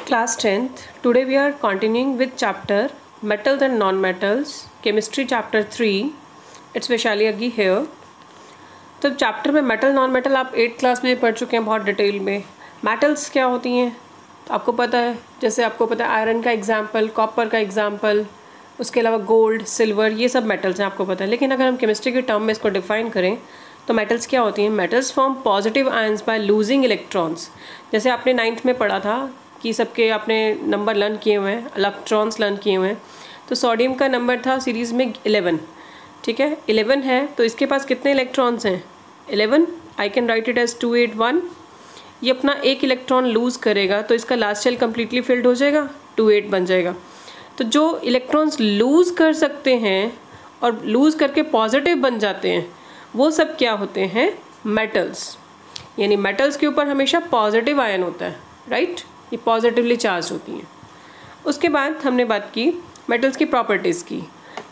Class 10th. Today we are continuing with chapter Metals and Non-Metals, Chemistry chapter 3. It's Vaishali Aggi here. तो chapter में metal non metal आप 8th class में पढ़ चुके हैं बहुत डिटेल में. मेटल्स क्या होती हैं तो आपको पता है, जैसे आपको पता है आयरन का एग्जाम्पल, कॉपर का एग्जाम्पल, उसके अलावा गोल्ड, सिल्वर, ये सब मेटल्स हैं आपको पता है. लेकिन अगर हम केमिस्ट्री के टर्म में इसको डिफाइन करें तो मेटल्स क्या होती हैं. Metals form positive ions by losing electrons. जैसे आपने 9th में पढ़ा था कि सबके आपने नंबर लर्न किए हुए हैं, इलेक्ट्रॉन्स लर्न किए हुए हैं. तो सोडियम का नंबर था सीरीज़ में 11. ठीक है, 11 है तो इसके पास कितने इलेक्ट्रॉन्स हैं? 11. I can write it as 281. ये अपना एक इलेक्ट्रॉन लूज़ करेगा तो इसका लास्ट शेल कम्प्लीटली फिल्ड हो जाएगा, 28 बन जाएगा. तो जो इलेक्ट्रॉन्स लूज़ कर सकते हैं और लूज़ करके पॉजिटिव बन जाते हैं वो सब क्या होते हैं? मेटल्स. यानी मेटल्स के ऊपर हमेशा पॉजिटिव आयन होता है, राइट. ये पॉजिटिवली चार्ज होती हैं. उसके बाद हमने बात की मेटल्स की प्रॉपर्टीज़ की.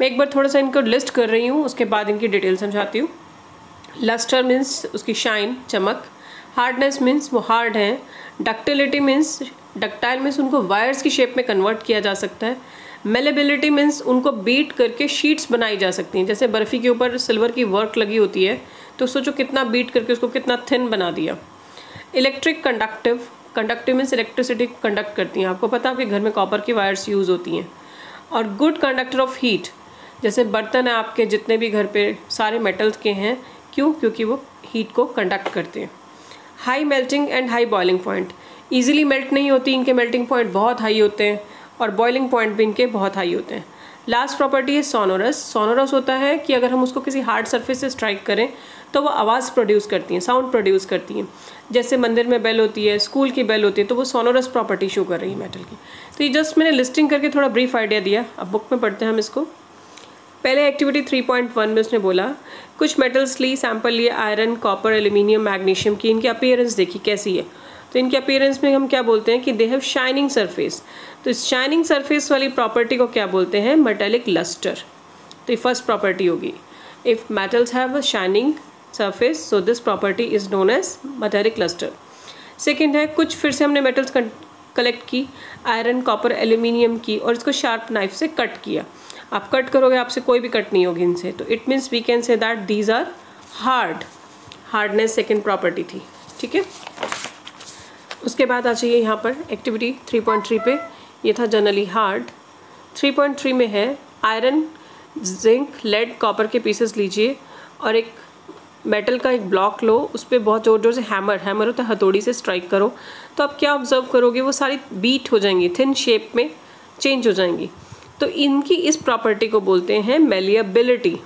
मैं एक बार थोड़ा सा इनको लिस्ट कर रही हूँ, उसके बाद इनकी डिटेल समझाती हूँ. लस्टर मीन्स उसकी शाइन, चमक. हार्डनेस मीन्स वो हार्ड हैं. डक्टिलिटी मीन्स डक्टाइल मीन्स उनको वायर्स की शेप में कन्वर्ट किया जा सकता है. मेलेबिलिटी मीन्स उनको बीट करके शीट्स बनाई जा सकती हैं. जैसे बर्फ़ी के ऊपर सिल्वर की वर्क लगी होती है तो सोचो कितना बीट करके उसको कितना थिन बना दिया. Electric conductive. Conductive means electricity conduct करती हैं. आपको पता है आपके घर में कॉपर की वायर्स यूज़ होती हैं. और गुड कंडक्टर ऑफ हीट. जैसे बर्तन है आपके जितने भी घर पे सारे मेटल्स के हैं. क्यों? क्योंकि वो हीट को कंडक्ट करते हैं. High melting and high boiling point. Easily melt नहीं होती, इनके मेल्टिंग पॉइंट बहुत हाई होते हैं और बॉइलिंग पॉइंट भी इनके बहुत हाई होते हैं. लास्ट प्रॉपर्टी है सोनोरस. सोनोरस होता है कि अगर हम उसको किसी हार्ड सरफेस से स्ट्राइक करें तो वो आवाज़ प्रोड्यूस करती हैं, साउंड प्रोड्यूस करती हैं. जैसे मंदिर में बेल होती है, स्कूल की बेल होती है, तो वो सोनोरस प्रॉपर्टी शो कर रही है मेटल की. तो ये जस्ट मैंने लिस्टिंग करके थोड़ा ब्रीफ आइडिया दिया. अब बुक में पढ़ते हैं हम इसको. पहले एक्टिविटी 3.1 में उसने बोला कुछ मेटल्स ली, सैंपल लिए आयरन, कॉपर, एल्यूमिनियम, मैग्नीशियम की. इनकी अपीयरेंस देखी कैसी है. तो इनके अपीयरेंस में हम क्या बोलते हैं कि दे हैव शाइनिंग सरफेस. तो इस शाइनिंग सरफेस वाली प्रॉपर्टी को क्या बोलते हैं? Metallic lustre. तो ये फर्स्ट प्रॉपर्टी होगी. If metals have a shining surface so this property is known as metallic lustre. Second है कुछ फिर से हमने मेटल्स कलेक्ट की, आयरन, कॉपर, एल्यूमिनियम की, और इसको शार्प नाइफ से कट किया. आप कट करोगे आपसे कोई भी कट नहीं होगी इनसे. तो it means we can say that these are hard. Hardness second property थी. ठीक है. उसके बाद आ जाइए यहाँ पर एक्टिविटी 3.3 पे. ये था जनरली हार्ड. 3.3 में है आयरन, जिंक, लेड, कॉपर के पीसेस लीजिए और एक मेटल का एक ब्लॉक लो, उस पर बहुत ज़ोर ज़ोर से हैमर होता है हथौड़ी से स्ट्राइक करो. तो आप क्या ऑब्जर्व करोगे? वो सारी बीट हो जाएंगी, थिन शेप में चेंज हो जाएंगी. तो इनकी इस प्रॉपर्टी को बोलते हैं मेलिएबिलिटी.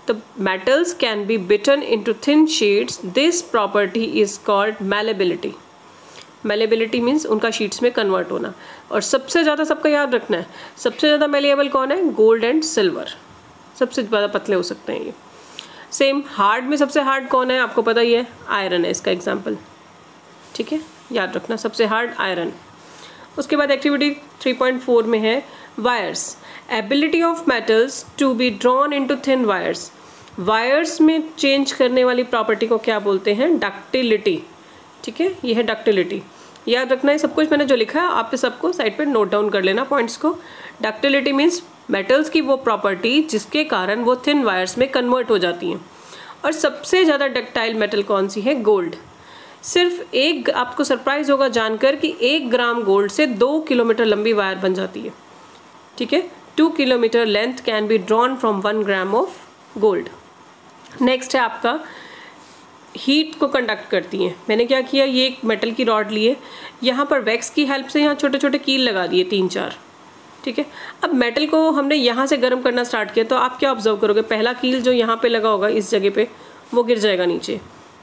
तो metals can be beaten into thin sheets. This property is called malleability. Malleability means उनका शीट्स में कन्वर्ट होना. और सबसे ज़्यादा सबका याद रखना है, सबसे ज़्यादा मेलिएबल कौन है? Gold and silver. सबसे ज़्यादा पतले हो सकते हैं ये. सेम हार्ड में सबसे हार्ड कौन है? आपको पता ही है, आयरन है इसका एग्जाम्पल. ठीक है, याद रखना सबसे हार्ड आयरन. उसके बाद एक्टिविटी 3.4 में है wires. Ability of metals to be drawn into thin wires. Wires में चेंज करने वाली प्रॉपर्टी को क्या बोलते हैं? डक्टिलिटी. ठीक है, ये है डक्टिलिटी. याद रखना है सब कुछ मैंने जो लिखा है आप पे सबको साइड पे नोट डाउन कर लेना पॉइंट्स को. डक्टिलिटी मीन्स मेटल्स की वो प्रॉपर्टी जिसके कारण वो थिन वायर्स में कन्वर्ट हो जाती हैं. और सबसे ज़्यादा डक्टाइल मेटल कौन सी है? गोल्ड. सिर्फ एक, आपको सरप्राइज होगा जानकर कि 1 ग्राम गोल्ड से 2 किलोमीटर लंबी वायर बन जाती है. ठीक है, 2 kilometre length can be drawn from 1 gram of gold. Next है आपका हीट को कंडक्ट करती हैं. मैंने क्या किया, ये एक मेटल की रॉड लिए, यहाँ पर वैक्स की हेल्प से यहाँ छोटे छोटे कील लगा दिए 3-4. ठीक है. अब मेटल को हमने यहाँ से गर्म करना स्टार्ट किया तो आप क्या ऑब्जर्व करोगे? पहला कील जो यहाँ पे लगा होगा इस जगह पे वो गिर जाएगा नीचे,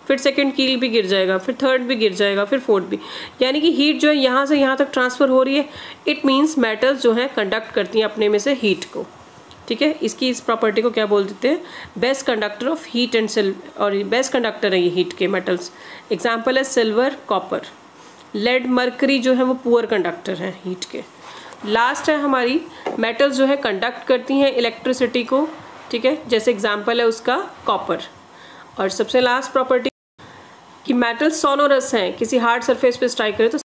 फिर सेकंड कील भी गिर जाएगा, फिर थर्ड भी गिर जाएगा, फिर फोर्थ भी. यानी कि हीट जो है यहाँ से यहाँ तक ट्रांसफ़र हो रही है. इट मीन्स मेटल्स जो हैं कंडक्ट करती हैं अपने में से हीट को. ठीक है, इसकी इस प्रॉपर्टी को क्या बोल देते हैं? Best conductor of heat and silver. और ये बेस्ट कंडक्टर है ये हीट के मेटल्स. एग्जाम्पल है सिल्वर, कॉपर. लेड, मरकरी जो है वो पुअर कंडक्टर हैं हीट के. लास्ट है हमारी मेटल्स जो है कंडक्ट करती हैं इलेक्ट्रिसिटी को. ठीक है, जैसे एग्जाम्पल है उसका कॉपर. और सबसे लास्ट प्रॉपर्टी कि मेटल सोनोरस हैं, किसी हार्ड सरफेस पे स्ट्राइक करें तो